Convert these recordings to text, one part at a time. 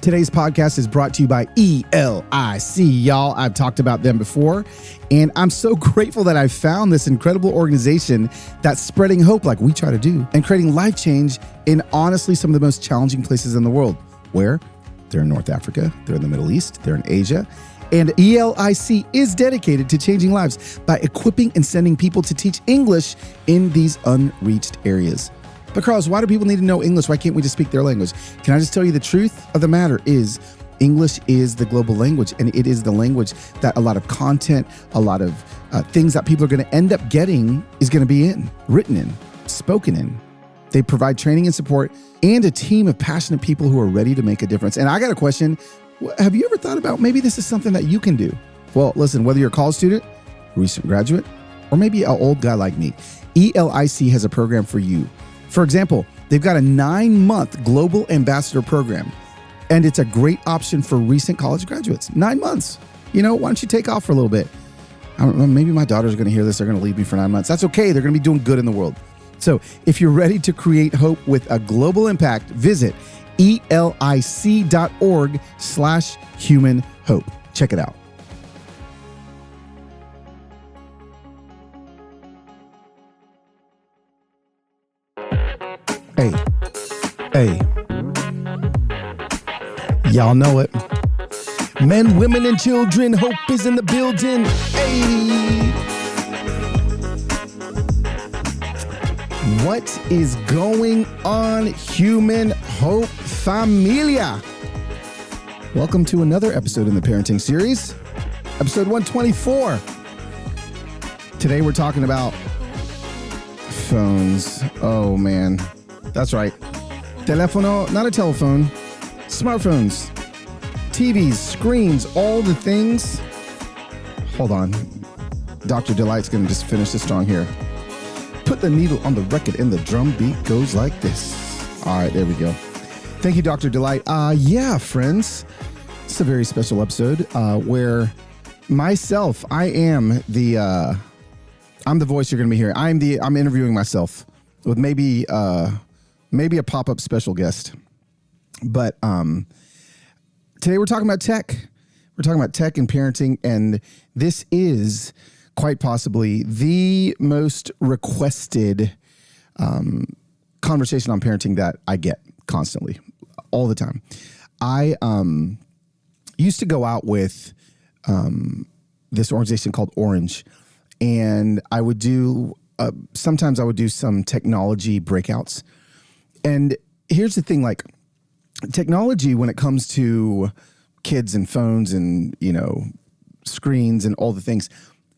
Today's podcast is brought to you by ELIC, y'all. I've talked about them before, and I'm so grateful that I found this incredible organization that's spreading hope like we try to do and creating life change in honestly some of the most challenging places in the world. Where? They're in North Africa, they're in the Middle East, they're in Asia, and ELIC is dedicated to changing lives by equipping and sending people to teach English in these unreached areas. But Carlos, why do people need to know English? Why can't we just speak their language? Can I just tell you the truth of the matter is English is the global language, and it is the language that a lot of content, a lot of things that people are going to end up getting is going to be written in, spoken in. They provide training and support and a team of passionate people who are ready to make a difference. And I got a question. Have you ever thought about maybe this is something that you can do? Well, listen, whether you're a college student, recent graduate, or maybe an old guy like me, ELIC has a program for you. For example, they've got a 9-month global ambassador program, and it's a great option for recent college graduates. 9 months. You know, why don't you take off for a little bit? I don't know, maybe my daughters are going to hear this. They're going to leave me for 9 months. That's okay. They're going to be doing good in the world. So if you're ready to create hope with a global impact, visit elic.org/human hope. Check it out. Hey, y'all know it. Men, women, and children, hope is in the building. Hey. What is going on, Human Hope Familia? Welcome to another episode in the parenting series, episode 124. Today we're talking about phones. Oh man, that's right. Telefono, not a telephone, smartphones, TVs, screens, all the things. Hold on. Dr. Delight's going to just finish this strong here. Put the needle on the record and the drum beat goes like this. All right, there we go. Thank you, Dr. Delight. Yeah, friends, it's a very special episode where myself, I'm the voice you're going to be hearing. I'm interviewing myself with maybe a pop-up special guest. But today we're talking about tech. We're talking about tech and parenting, and this is quite possibly the most requested conversation on parenting that I get constantly, all the time. I used to go out with this organization called Orange, and I would do, sometimes I would do some technology breakouts. And here's the thing, like technology, when it comes to kids and phones and, you know, screens and all the things,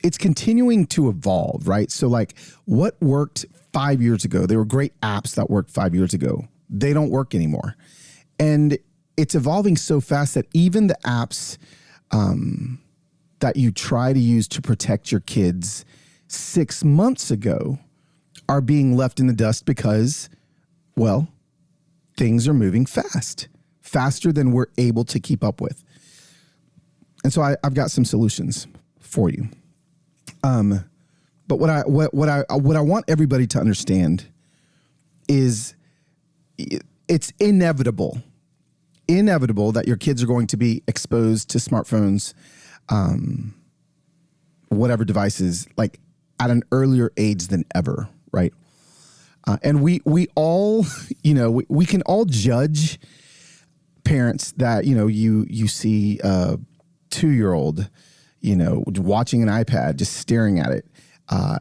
it's continuing to evolve, right? So like what worked 5 years ago, they were great apps that worked 5 years ago. They don't work anymore. And it's evolving so fast that even the apps that you try to use to protect your kids 6 months ago are being left in the dust because, well, things are moving faster than we're able to keep up with. And so I've got some solutions for you. But what I want everybody to understand is it's inevitable that your kids are going to be exposed to smartphones, whatever devices, like at an earlier age than ever, right? And we all, you know, we can all judge parents that, you know, you see a 2-year-old, you know, watching an iPad, just staring at it.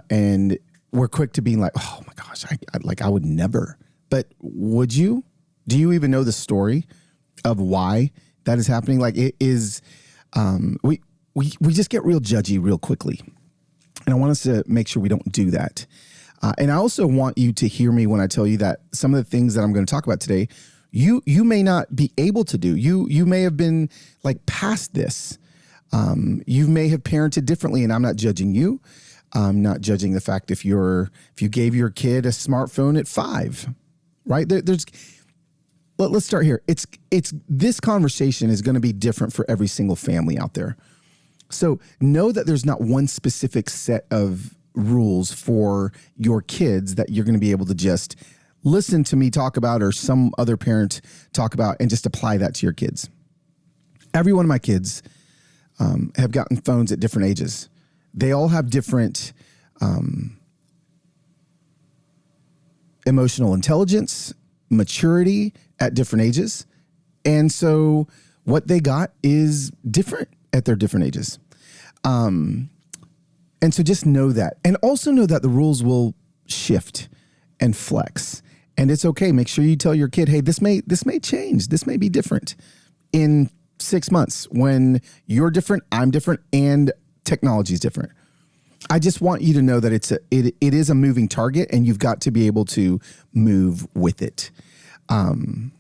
And we're quick to being like, oh my gosh, I would never. But would you? Do you even know the story of why that is happening? Like it is, we just get real judgy real quickly. And I want us to make sure we don't do that. And I also want you to hear me when I tell you that some of the things that I'm going to talk about today, you may not be able to do. You may have been like past this. You may have parented differently, and I'm not judging you. I'm not judging the fact if you gave your kid a smartphone at 5, right? Let's start here. It's this conversation is going to be different for every single family out there. So know that there's not one specific set of rules for your kids that you're going to be able to just listen to me talk about or some other parent talk about and just apply that to your kids. Every one of my kids have gotten phones at different ages. They all have different emotional intelligence, maturity at different ages. And so what they got is different at their different ages. And so just know that. And also know that the rules will shift and flex. And it's okay. Make sure you tell your kid, hey, this may change. This may be different in 6 months when you're different, I'm different, and technology is different. I just want you to know that it is a moving target, and you've got to be able to move with it. And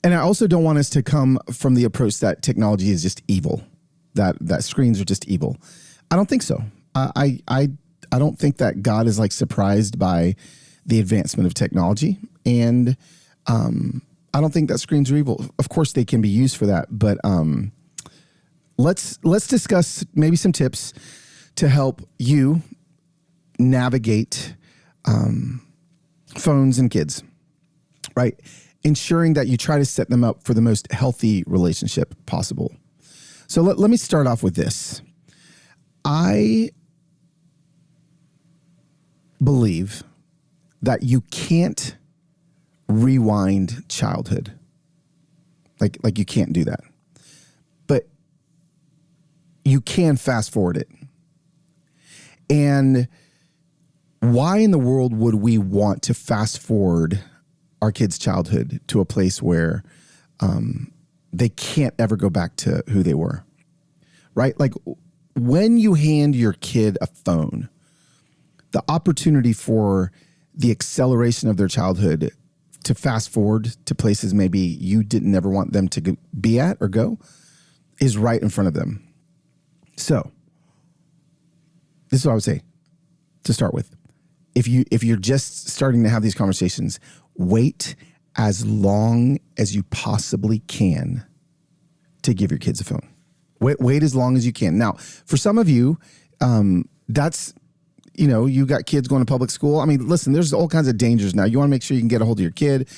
I also don't want us to come from the approach that technology is just evil, that screens are just evil. I don't think so. I don't think that God is like surprised by the advancement of technology, and I don't think that screens are evil. Of course, they can be used for that, but let's discuss maybe some tips to help you navigate phones and kids, right? Ensuring that you try to set them up for the most healthy relationship possible. So let me start off with this. I believe that you can't rewind childhood. Like you can't do that. But you can fast forward it. And why in the world would we want to fast forward our kids' childhood to a place where they can't ever go back to who they were, right? Like when you hand your kid a phone, the opportunity for the acceleration of their childhood to fast forward to places maybe you didn't ever want them to be at or go is right in front of them. So this is what I would say to start with. If you're just starting to have these conversations, wait as long as you possibly can to give your kids a phone. Wait as long as you can. Now, for some of you, that's, you got kids going to public school. I mean, listen, there's all kinds of dangers now. You want to make sure you can get a hold of your kid.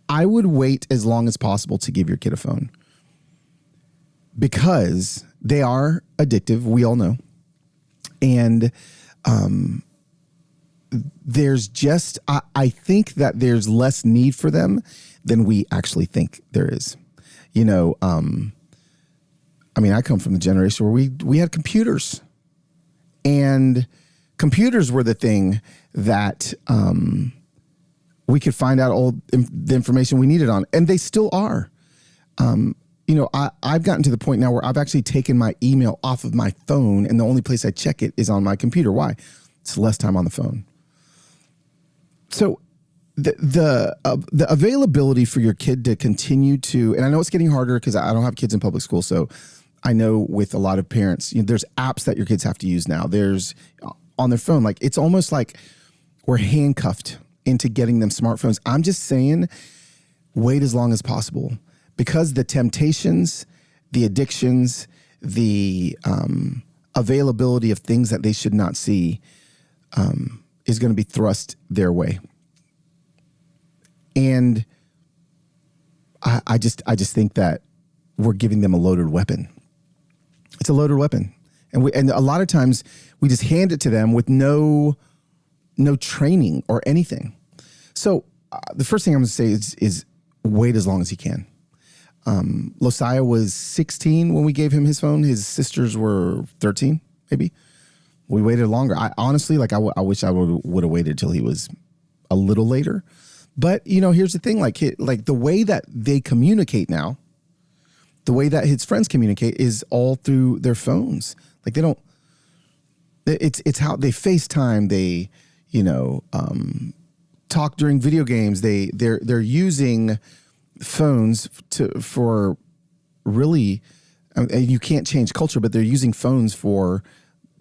I would wait as long as possible to give your kid a phone because they are addictive. We all know. And there's just, I think that there's less need for them than we actually think there is. I come from the generation where we had computers, and computers were the thing that we could find out all the information we needed on, and they still are. I've gotten to the point now where I've actually taken my email off of my phone, and the only place I check it is on my computer. Why? It's less time on the phone. So the availability for your kid to continue to, and I know it's getting harder because I don't have kids in public school, so I know with a lot of parents, there's apps that your kids have to use now. There's on their phone, like it's almost like we're handcuffed into getting them smartphones. I'm just saying, wait as long as possible because the temptations, the addictions, the availability of things that they should not see is going to be thrust their way. And I just think that we're giving them a loaded weapon. It's a loaded weapon. And a lot of times we just hand it to them with no training or anything. So the first thing I'm going to say is wait as long as you can. Losiah was 16 when we gave him his phone. His sisters were 13, maybe. We waited longer. I honestly, I wish I would have waited till he was a little later. But, here's the thing, like the way that they communicate now, the way that his friends communicate is all through their phones. Like they don't, it's how they FaceTime. They, talk during video games. They're using phones for really, you can't change culture, but they're using phones for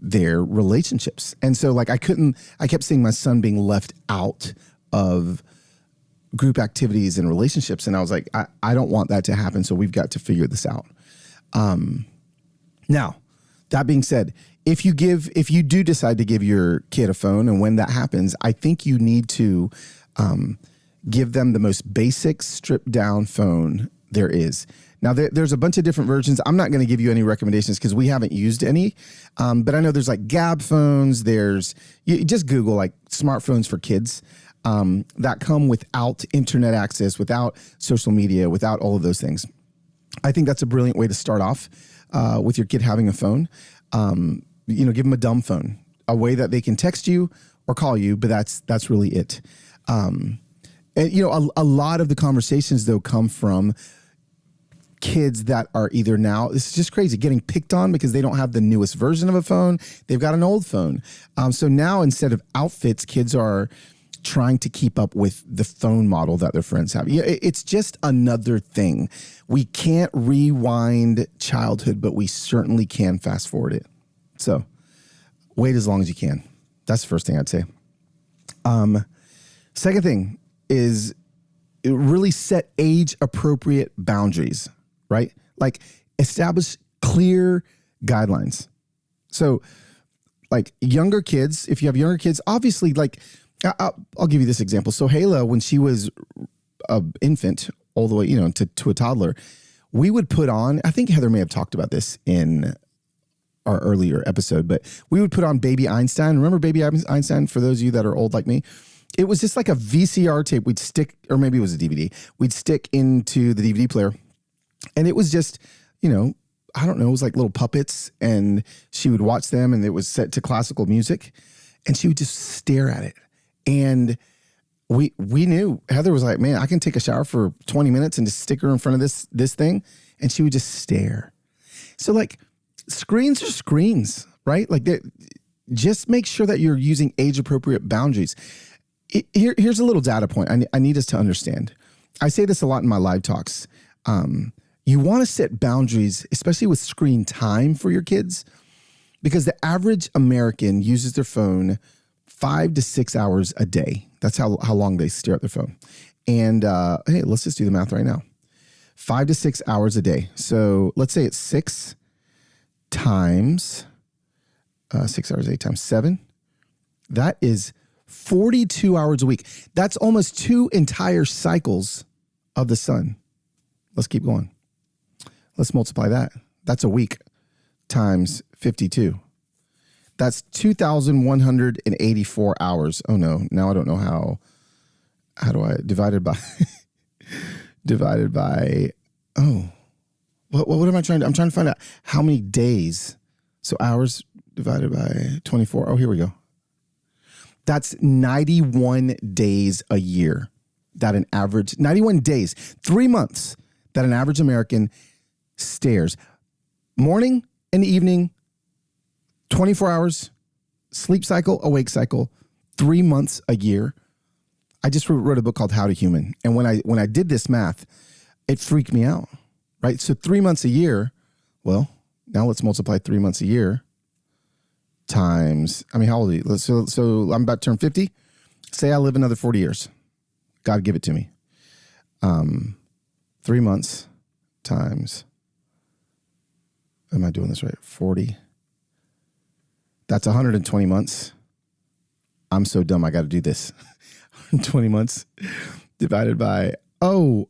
their relationships. And so I kept seeing my son being left out of group activities and relationships. And I was like, I don't want that to happen. So we've got to figure this out. Now, That being said, if you do decide to give your kid a phone, and when that happens, I think you need to give them the most basic stripped down phone there is. Now, there's a bunch of different versions. I'm not going to give you any recommendations because we haven't used any. But I know there's like Gab phones. You just Google like smartphones for kids that come without internet access, without social media, without all of those things. I think that's a brilliant way to start off with your kid having a phone. Give them a dumb phone, a way that they can text you or call you, but that's really it. And a lot of the conversations though come from kids that are either now, this is just crazy, getting picked on because they don't have the newest version of a phone. They've got an old phone. So now instead of outfits, kids are trying to keep up with the phone model that their friends have. It's just another thing. We can't rewind childhood, but we certainly can fast forward it. So wait as long as you can. That's the first thing I'd say. Second thing is really set age appropriate boundaries, right? Like establish clear guidelines. So like younger kids, if you have younger kids, obviously like, I'll give you this example. So Hayla, when she was an infant all the way, to a toddler, we would put on, I think Heather may have talked about this in our earlier episode, but we would put on Baby Einstein. Remember Baby Einstein, for those of you that are old like me? It was just like a VCR tape we'd stick, or maybe it was a DVD, we'd stick into the DVD player. And it was just, I don't know, it was like little puppets, and she would watch them, and it was set to classical music, and she would just stare at it. And we knew, Heather was like, man, I can take a shower for 20 minutes and just stick her in front of this thing, and she would just stare. So like screens are screens, right? Like just make sure that you're using age appropriate boundaries. Here's a little data point I need us to understand. I say this a lot in my live talks. You want to set boundaries, especially with screen time for your kids, because the average American uses their phone 5 to 6 hours a day. That's how long they stare at their phone. And hey, let's just do the math right now. 5 to 6 hours a day. So let's say it's 6 times 6 hours a day times 7. That is 42 hours a week. That's almost 2 entire cycles of the sun. Let's keep going. Let's multiply that. That's a week times 52. That's 2,184 hours. Oh no, now I don't know how do I divided by, what am I trying to, I'm trying to find out how many days. So hours divided by 24. Oh, here we go. That's 91 days a year that an average, 91 days, 3 months that an average American stares. Morning and evening, 24 hours, sleep cycle, awake cycle, 3 months a year. I just wrote a book called How to Human. And when I did this math, it freaked me out, right? So 3 months a year, well, now let's multiply 3 months a year times, how old are you? So I'm about to turn 50. Say I live another 40 years. God give it to me. 3 months times, am I doing this right? 40. That's 120 months. I'm so dumb. I got to do this. 120 months divided by, wait.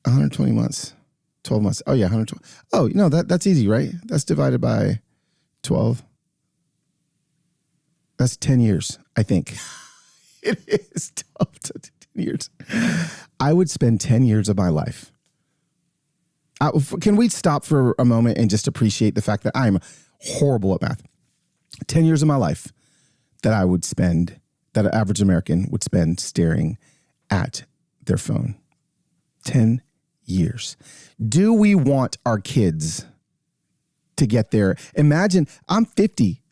120 months, 12 months. Oh yeah, 120. Oh, that's easy, right? That's divided by 12. That's 10 years, I think. It is 12 to 10 years. I would spend 10 years of my life. Can we stop for a moment and just appreciate the fact that I'm horrible at math? 10 years of my life that I would spend, that an average American would spend staring at their phone. 10 years. Do we want our kids to get there? Imagine, I'm 50,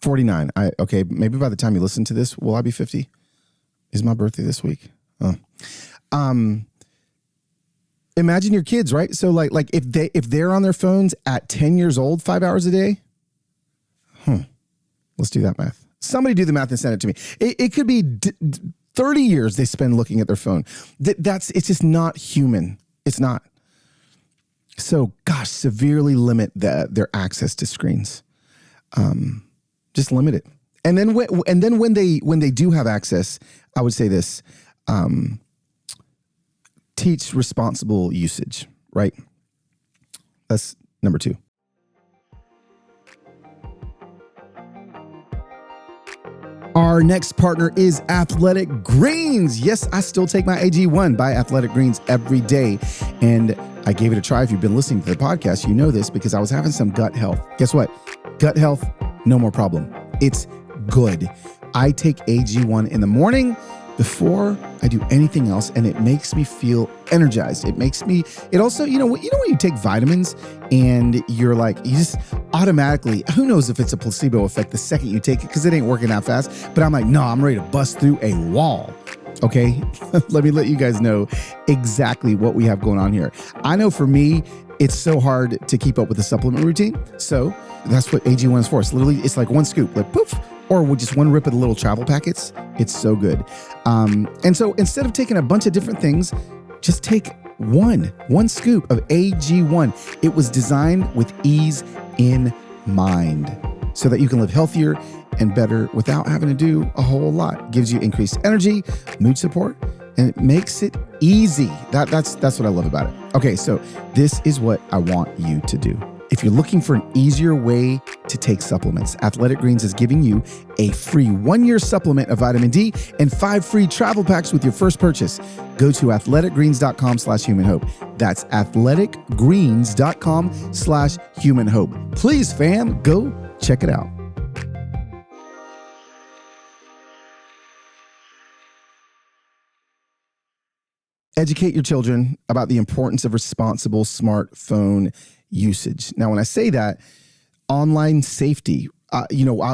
49. Okay, maybe by the time you listen to this, will I be 50? Is my birthday this week? Oh. Imagine your kids, right? So like if they're on their phones at 10 years old, 5 hours a day. Let's do that math. Somebody do the math and send it to me. It could be 30 years they spend looking at their phone. It's just not human. It's not. So, gosh, severely limit their access to screens. Just limit it. And then when they do have access, I would say this: teach responsible usage. Right. That's number 2. Our next partner is Athletic Greens. Yes, I still take my AG1 by Athletic Greens every day. And I gave it a try. If you've been listening to the podcast, you know this because I was having some gut health. Guess what? Gut health, no more problem. It's good. I take AG1 in the morning before I do anything else, and it makes me feel energized. It also, when you take vitamins and you're like, you just automatically, who knows if it's a placebo effect the second you take it because it ain't working that fast. But I'm like, no, I'm ready to bust through a wall. Okay, let me let you guys know exactly what we have going on here. I know for me, it's so hard to keep up with the supplement routine. So that's what AG1 is for. It's like one scoop, like poof, or with just one rip of the little travel packets. It's so good. And so instead of taking a bunch of different things, just take one scoop of AG1. It was designed with ease in mind so that you can live healthier and better without having to do a whole lot. Gives you increased energy, mood support, and it makes it easy. That's what I love about it. Okay, so this is what I want you to do. If you're looking for an easier way to take supplements, Athletic Greens is giving you a free 1-year supplement of vitamin D and 5 free travel packs with your first purchase. Go to athleticgreens.com/humanhope. That's athleticgreens.com/humanhope. Please, fam, go check it out. Educate your children about the importance of responsible smartphone usage. Now, when I say that, online safety,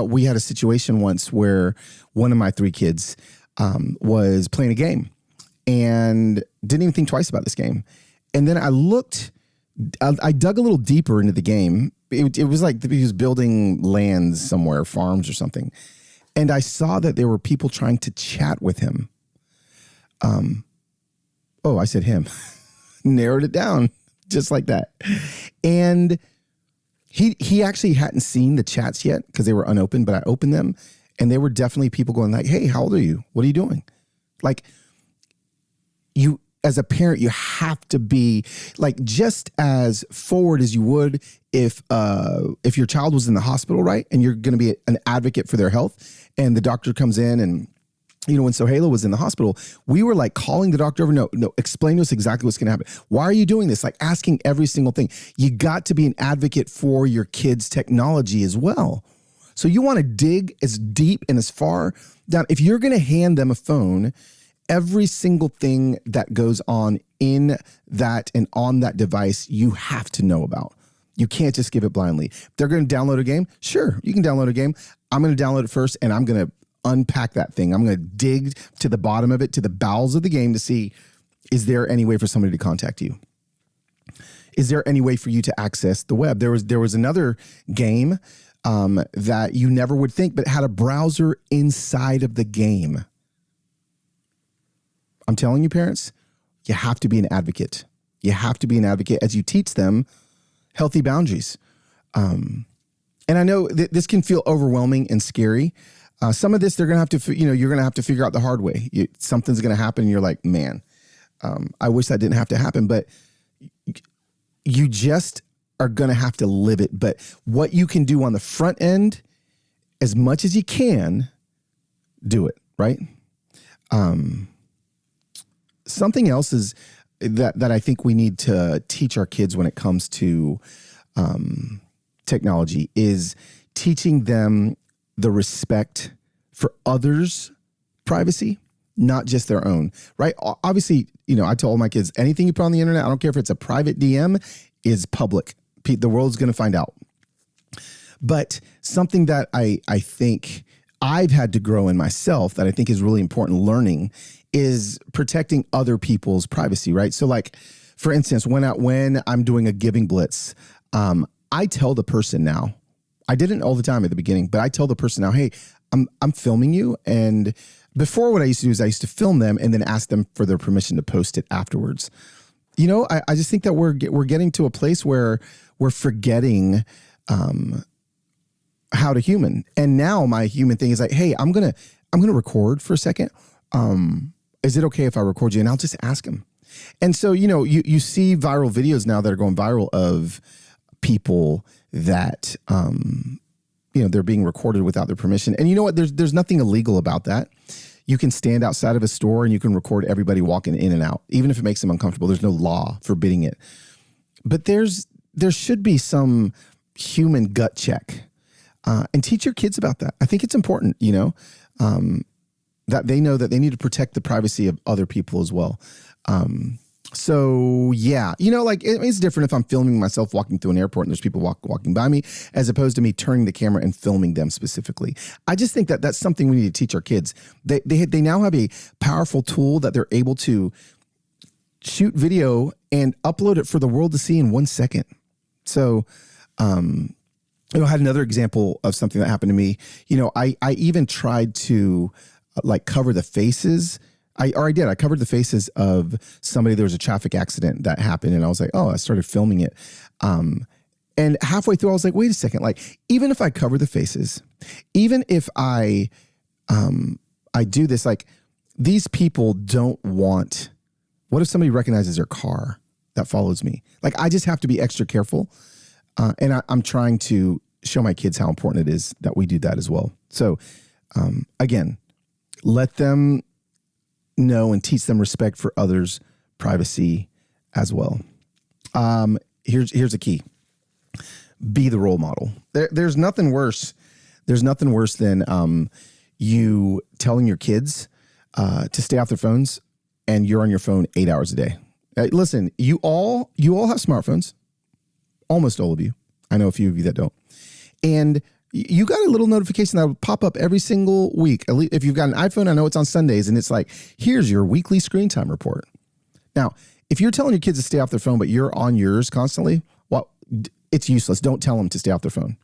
we had a situation once where one of my 3 kids was playing a game and didn't even think twice about this game. And then I dug a little deeper into the game. It was like he was building lands somewhere, farms or something. And I saw that there were people trying to chat with him. I said him. Narrowed it down just like that. And he actually hadn't seen the chats yet because they were unopened, but I opened them and there were definitely people going like, hey, how old are you? What are you doing? Like, you, as a parent, you have to be like just as forward as you would if your child was in the hospital, right? And you're going to be an advocate for their health and the doctor comes in and when Sohaila was in the hospital, we were like calling the doctor over. No, explain to us exactly what's going to happen. Why are you doing this? Like asking every single thing. You got to be an advocate for your kids' technology as well. So you want to dig as deep and as far down. If you're going to hand them a phone, every single thing that goes on in that and on that device, you have to know about. You can't just give it blindly. If they're going to download a game, sure, you can download a game. I'm going to download it first and I'm going to unpack that thing. I'm going to dig to the bottom of it, to the bowels of the game to see, is there any way for somebody to contact you? Is there any way for you to access the web? There was another game that you never would think, but had a browser inside of the game. I'm telling you, parents, you have to be an advocate. You have to be an advocate as you teach them healthy boundaries. And I know this can feel overwhelming and scary. Some of this they're going to have to, you're going to have to figure out the hard way. Something's going to happen and you're like, man, I wish that didn't have to happen, but you just are going to have to live it. But what you can do on the front end, as much as you can, do it, right? Something else is that I think we need to teach our kids when it comes to technology is teaching them the respect for others' privacy, not just their own, right? Obviously, I tell all my kids, anything you put on the internet, I don't care if it's a private DM, is public. The world's going to find out. But something that I think I've had to grow in myself that I think is really important learning is protecting other people's privacy, right? So like, for instance, when I'm doing a giving blitz, I tell the person now, I didn't all the time at the beginning, but I tell the person now, hey, I'm filming you. And before what I used to do is I used to film them and then ask them for their permission to post it afterwards. I just think that we're getting to a place where we're forgetting how to human. And now my human thing is like, hey, I'm gonna record for a second. Is it okay if I record you? And I'll just ask him. And so, you see viral videos now that are going viral of people that, they're being recorded without their permission. And you know what? There's nothing illegal about that. You can stand outside of a store and you can record everybody walking in and out, even if it makes them uncomfortable. There's no law forbidding it. But there should be some human gut check, and teach your kids about that. I think it's important, that they know that they need to protect the privacy of other people as well. So yeah, it's different if I'm filming myself walking through an airport and there's people walking by me, as opposed to me turning the camera and filming them specifically. I just think that that's something we need to teach our kids. They now have a powerful tool that they're able to shoot video and upload it for the world to see in 1 second. So, I had another example of something that happened to me. I even tried to cover the faces. I covered the faces of somebody. There was a traffic accident that happened, and I was like, I started filming it. And halfway through, I was like, wait a second. Even if I cover the faces, even if I do this, these people don't want. What if somebody recognizes their car that follows me? I just have to be extra careful. And I'm trying to show my kids how important it is that we do that as well. So, again, let them know and teach them respect for others' privacy as well. Here's a key. Be the role model. There's nothing worse. There's nothing worse than you telling your kids to stay off their phones and you're on your phone 8 hours a day. Listen, you all have smartphones. Almost all of you. I know a few of you that don't. And you got a little notification that will pop up every single week. At least if you've got an iPhone, I know it's on Sundays, and it's like, here's your weekly screen time report. Now, if you're telling your kids to stay off their phone, but you're on yours constantly, well, it's useless. Don't tell them to stay off their phone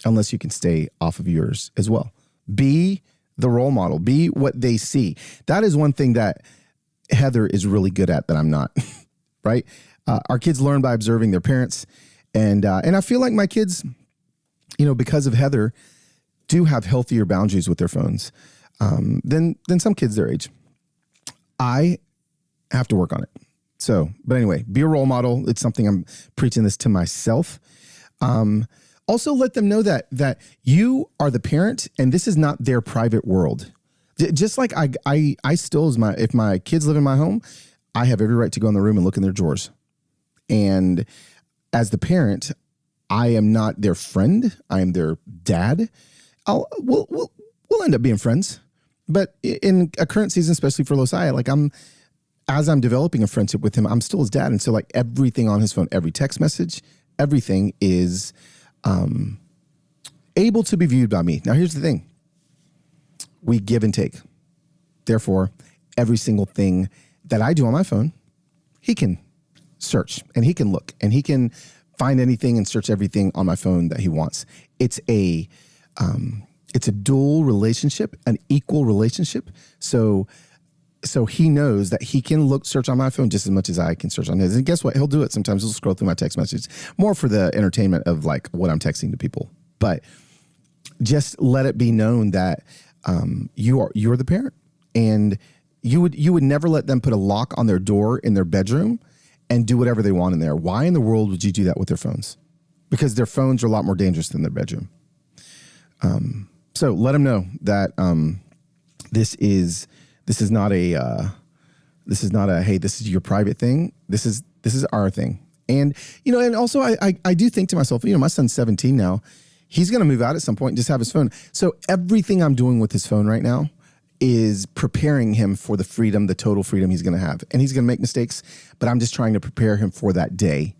unless you can stay off of yours as well. Be the role model. Be what they see. That is one thing that Heather is really good at that I'm not, right? Our kids learn by observing their parents. And I feel like my kids, because of Heather, do have healthier boundaries with their phones than some kids their age. I have to work on it. So, but anyway, be a role model. It's something I'm preaching this to myself. Also, let them know that you are the parent, and this is not their private world. Just like I still, if my kids live in my home, I have every right to go in the room and look in their drawers. And as the parent, I am not their friend. I am their dad. We'll end up being friends. But in a current season, especially for Losiah, as I'm developing a friendship with him, I'm still his dad. And so everything on his phone, every text message, everything is able to be viewed by me. Now, here's the thing. We give and take. Therefore, every single thing that I do on my phone, he can search and he can look and he can find anything and search everything on my phone that he wants. It's a dual relationship, an equal relationship. So he knows that he can search on my phone just as much as I can search on his. And guess what? He'll do it. Sometimes he'll scroll through my text messages more for the entertainment of what I'm texting to people. But just let it be known that you're the parent, and you would never let them put a lock on their door in their bedroom and do whatever they want in there. Why in the world would you do that with their phones? Because their phones are a lot more dangerous than their bedroom. So let them know that this is not a hey, this is your private thing. This is our thing. And and also I do think to myself, my son's 17 now. He's going to move out at some point and just have his phone. So everything I'm doing with his phone right now is preparing him for the total freedom he's going to have. And he's going to make mistakes, but I'm just trying to prepare him for that day.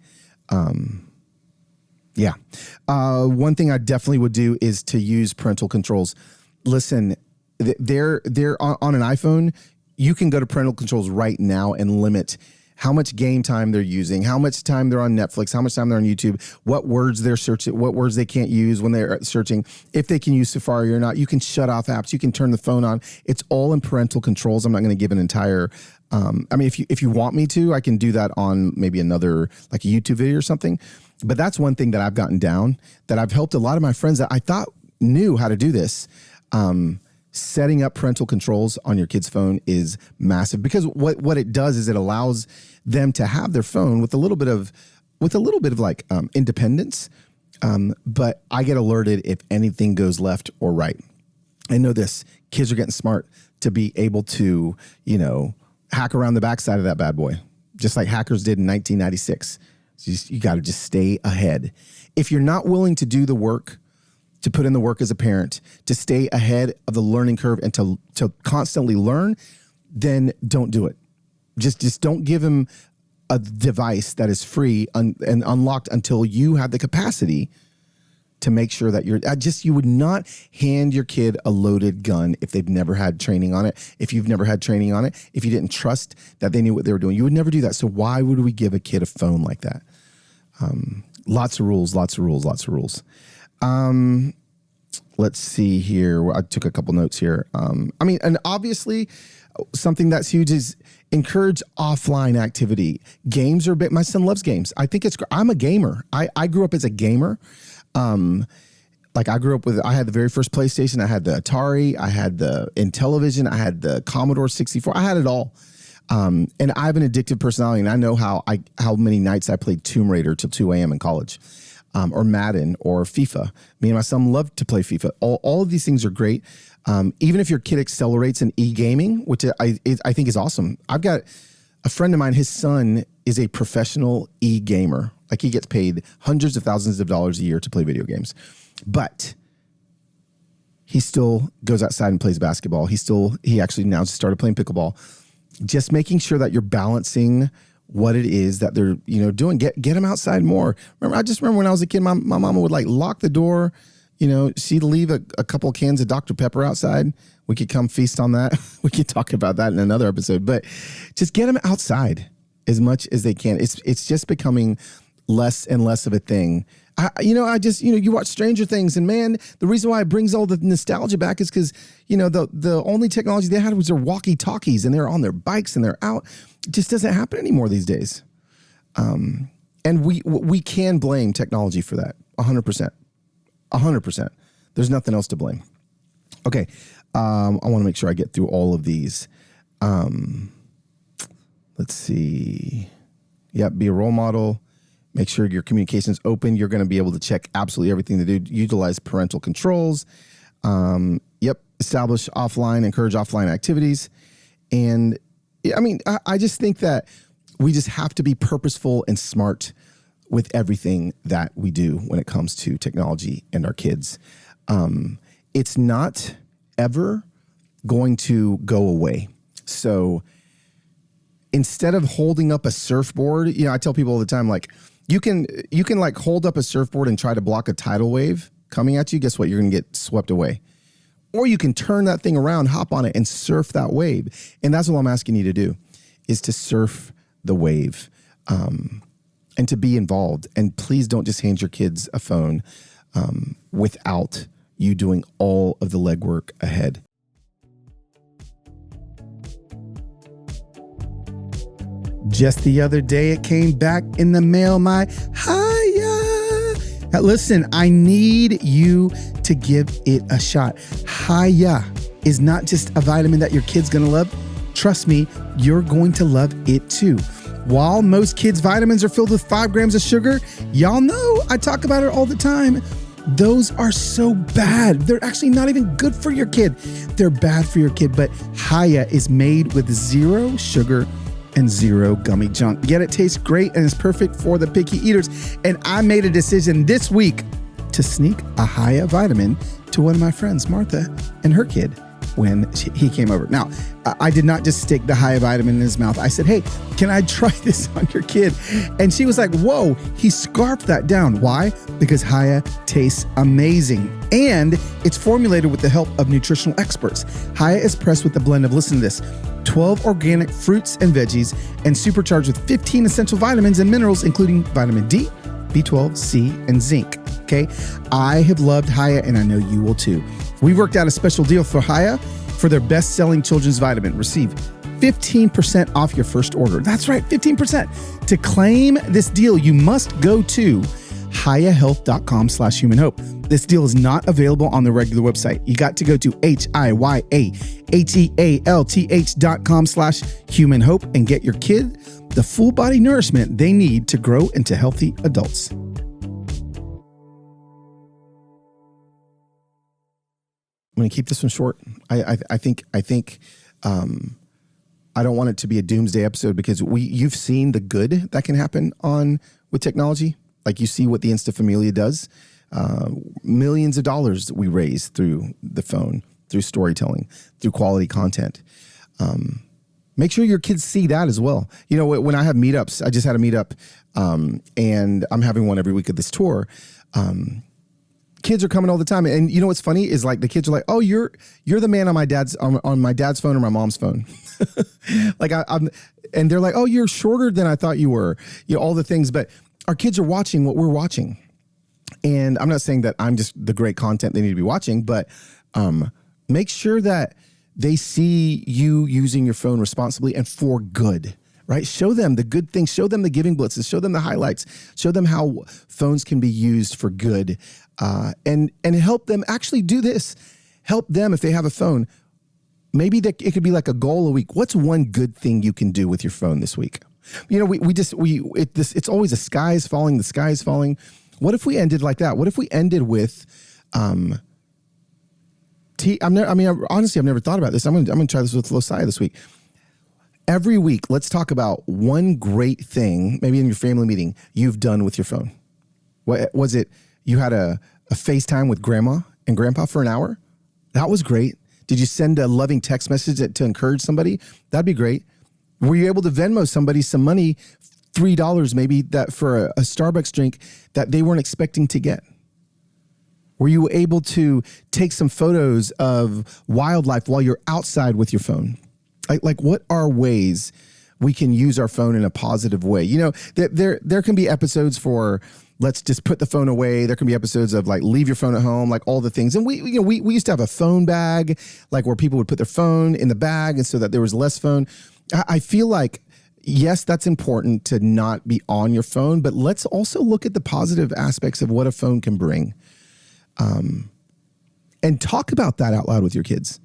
Yeah. One thing I definitely would do is to use parental controls. Listen, they're on an iPhone. You can go to parental controls right now and limit how much game time they're using, how much time they're on Netflix, how much time they're on YouTube, what words they're searching, what words they can't use when they're searching, if they can use Safari or not. You can shut off apps. You can turn the phone on. It's all in parental controls. I'm not going to give an entire, if you want me to, I can do that on maybe another, like a YouTube video or something. But that's one thing that I've gotten down, that I've helped a lot of my friends that I thought knew how to do this. Setting up parental controls on your kid's phone is massive, because what it does is it allows them to have their phone with a little bit of like independence. But I get alerted if anything goes left or right. I know this, kids are getting smart to be able to, hack around the backside of that bad boy, just like hackers did in 1996. So you got to just stay ahead. If you're not willing to do the work, to put in the work as a parent, to stay ahead of the learning curve and to constantly learn, then don't do it. Just don't give him a device that is free and unlocked until you have the capacity to make sure that you would not hand your kid a loaded gun if they've never had training on it. If you've never had training on it, if you didn't trust that they knew what they were doing, you would never do that. So why would we give a kid a phone like that? Lots of rules. Let's see here. I took a couple notes here. And obviously something that's huge is encourage offline activity. Games are big. My son loves games. I'm a gamer. I grew up as a gamer. I grew up I had the very first PlayStation. I had the Atari. I had the Intellivision. I had the Commodore 64. I had it all. And I have an addictive personality, and I know how many nights I played Tomb Raider till 2 a.m. in college. Or Madden or FIFA. Me and my son love to play FIFA. All of these things are great. Even if your kid accelerates in e-gaming, which I think is awesome. I've got a friend of mine, his son is a professional e-gamer. Like, he gets paid hundreds of thousands of dollars a year to play video games. But he still goes outside and plays basketball. He actually now started playing pickleball. Just making sure that you're balancing what it is that they're, doing. Get them outside more. I just remember when I was a kid, my mama would lock the door. She'd leave a couple of cans of Dr. Pepper outside. We could come feast on that. We could talk about that in another episode, but just get them outside as much as they can. It's just becoming less and less of a thing. You watch Stranger Things, and man, the reason why it brings all the nostalgia back is because, the only technology they had was their walkie-talkies, and they're on their bikes and they're out. It just doesn't happen anymore these days. And we can blame technology for that. 100%. 100%. There's nothing else to blame. Okay. I want to make sure I get through all of these. Let's see. Yep. Be a role model. Make sure your communication is open. You're going to be able to check absolutely everything they do. Utilize parental controls. Establish encourage offline activities. And I just think that we just have to be purposeful and smart with everything that we do when it comes to technology and our kids. It's not ever going to go away. So instead of holding up a surfboard, I tell people all the time, you can hold up a surfboard and try to block a tidal wave coming at you. Guess what? You're going to get swept away. Or you can turn that thing around, hop on it, and surf that wave. And that's what I'm asking you to do, is to surf the wave, and to be involved. And please don't just hand your kids a phone without you doing all of the legwork ahead. Just the other day, it came back in the mail, my Hiya. Now listen, I need you to give it a shot. Hiya is not just a vitamin that your kid's gonna love. Trust me, you're going to love it too. While most kids' vitamins are filled with 5 grams of sugar, y'all know I talk about it all the time. Those are so bad. They're actually not even good for your kid. They're bad for your kid, but Hiya is made with 0 sugar and 0 gummy junk. Yet it tastes great and is perfect for the picky eaters. And I made a decision this week to sneak a Hiya vitamin to one of my friends, Martha, and her kid. when he came over. Now, I did not just stick the Hiya vitamin in his mouth. I said, hey, can I try this on your kid? And she was like, whoa, he scarfed that down. Why? Because Hiya tastes amazing. And it's formulated with the help of nutritional experts. Hiya is pressed with a blend of, listen to this, 12 organic fruits and veggies and supercharged with 15 essential vitamins and minerals, including vitamin D, B12, C, and zinc. Okay. I have loved Hiya, and I know you will too. We worked out a special deal for Hiya for their best-selling children's vitamin. Receive 15% off your first order. That's right, 15%. To claim this deal, you must go to hiyahealth.com/humanhope. This deal is not available on the regular website. You got to go to hiyahealth.com/humanhope and get your kid the full body nourishment they need to grow into healthy adults. I'm going to keep this one short. I think I don't want it to be a doomsday episode because you've seen the good that can happen with technology. Like you see what the Instafamilia does. Millions of dollars that we raise through the phone, through storytelling, through quality content. Make sure your kids see that as well. You know, when I have meetups, I just had a meetup, and I'm having one every week of this tour. Kids are coming all the time, and you know what's funny is like the kids are like, "Oh, you're the man on my dad's phone or my mom's phone." Like and they're like, "Oh, you're shorter than I thought you were." You know, all the things, but our kids are watching what we're watching, and I'm not saying that I'm just the great content they need to be watching, but make sure that they see you using your phone responsibly and for good. Right? Show them the good things. Show them the giving blitzes. Show them the highlights. Show them how phones can be used for good, and help them actually do this. Help them if they have a phone. Maybe it could be like a goal a week. What's one good thing you can do with your phone this week? You know, it's always the sky is falling. The sky is falling. What if we ended like that? What if we ended with, honestly, I've never thought about this. I'm going to try this with Losiah this week. Every week, let's talk about one great thing, maybe in your family meeting, you've done with your phone. What was it? You had a FaceTime with grandma and grandpa for an hour? That was great. Did you send a loving text message to encourage somebody? That'd be great. Were you able to Venmo somebody some money, $3 maybe, that for a Starbucks drink that they weren't expecting to get? Were you able to take some photos of wildlife while you're outside with your phone? Like what are ways we can use our phone in a positive way? You know, there can be episodes for let's just put the phone away. There can be episodes of like leave your phone at home, like all the things. And we used to have a phone bag, like where people would put their phone in the bag, and so that there was less phone. I feel like, yes, that's important to not be on your phone, but let's also look at the positive aspects of what a phone can bring, and talk about that out loud with your kids.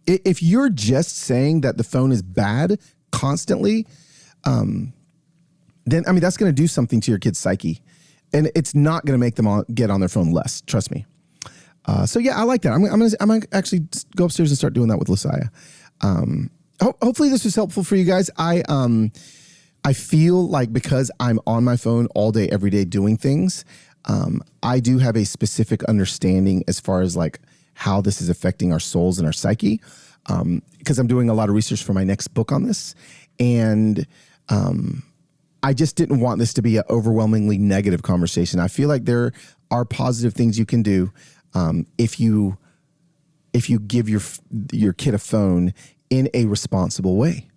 If you're just saying that the phone is bad constantly, then, that's going to do something to your kid's psyche, and it's not going to make them get on their phone less. Trust me. So yeah, I like that. I'm going to actually go upstairs and start doing that with Losiah. Hopefully this was helpful for you guys. I feel like because I'm on my phone all day, every day doing things, I do have a specific understanding as far as like how this is affecting our souls and our psyche, because I'm doing a lot of research for my next book on this. And I just didn't want this to be an overwhelmingly negative conversation. I feel like there are positive things you can do if you give your kid a phone in a responsible way.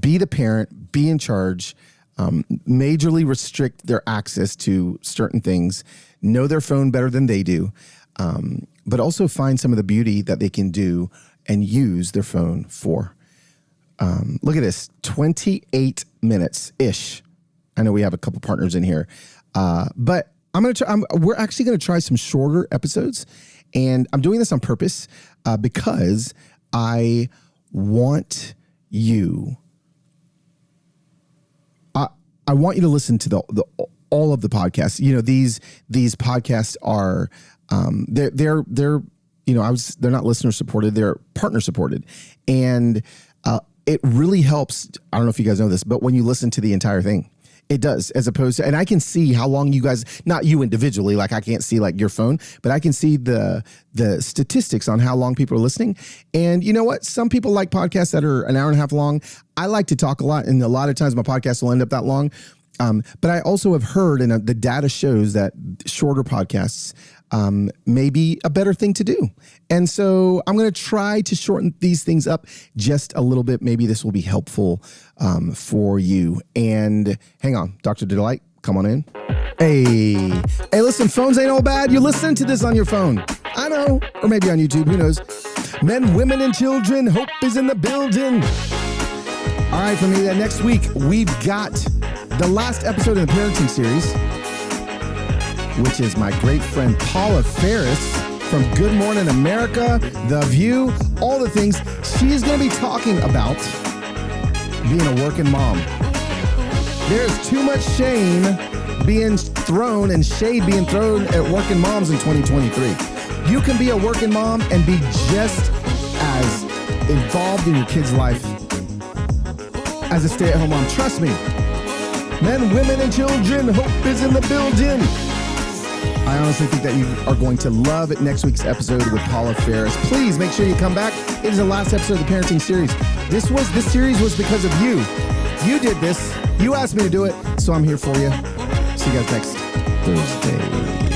Be the parent, be in charge, majorly restrict their access to certain things, know their phone better than they do, but also find some of the beauty that they can do and use their phone for. Look at this, 28 minutes-ish. I know we have a couple partners in here, but we're actually going to try some shorter episodes, and I'm doing this on purpose because I want you. I want you to listen to all of the podcasts. You know, these podcasts are they're they're not listener supported, they're partner supported, and it really helps. I don't know if you guys know this, but when you listen to the entire thing, It does, as opposed to, and I can see how long you guys, not you individually, like I can't see like your phone, but I can see the statistics on how long people are listening. And you know what? Some people like podcasts that are an hour and a half long. I like to talk a lot, and a lot of times my podcast will end up that long. But I also have heard, and the data shows that shorter podcasts may be a better thing to do. And so I'm going to try to shorten these things up just a little bit. Maybe this will be helpful for you. And hang on, Dr. Delight, come on in. Hey, listen, phones ain't all bad. You're listening to this on your phone. I know, or maybe on YouTube, who knows? Men, women, and children, hope is in the building. All right, for me, next week, we've got the last episode in the parenting series, which is my great friend Paula Ferris from Good Morning America, The View, all the things. She's going to be talking about being a working mom. There's too much shame being thrown and shade being thrown at working moms in 2023. You can be a working mom and be just as involved in your kid's life as a stay-at-home mom. Trust me. Men, women, and children, hope is in the building. I honestly think that you are going to love it. Next week's episode with Paula Ferris. Please make sure you come back. It is the last episode of the parenting series. This series was because of you. You did this. You asked me to do it, so I'm here for you. See you guys next Thursday.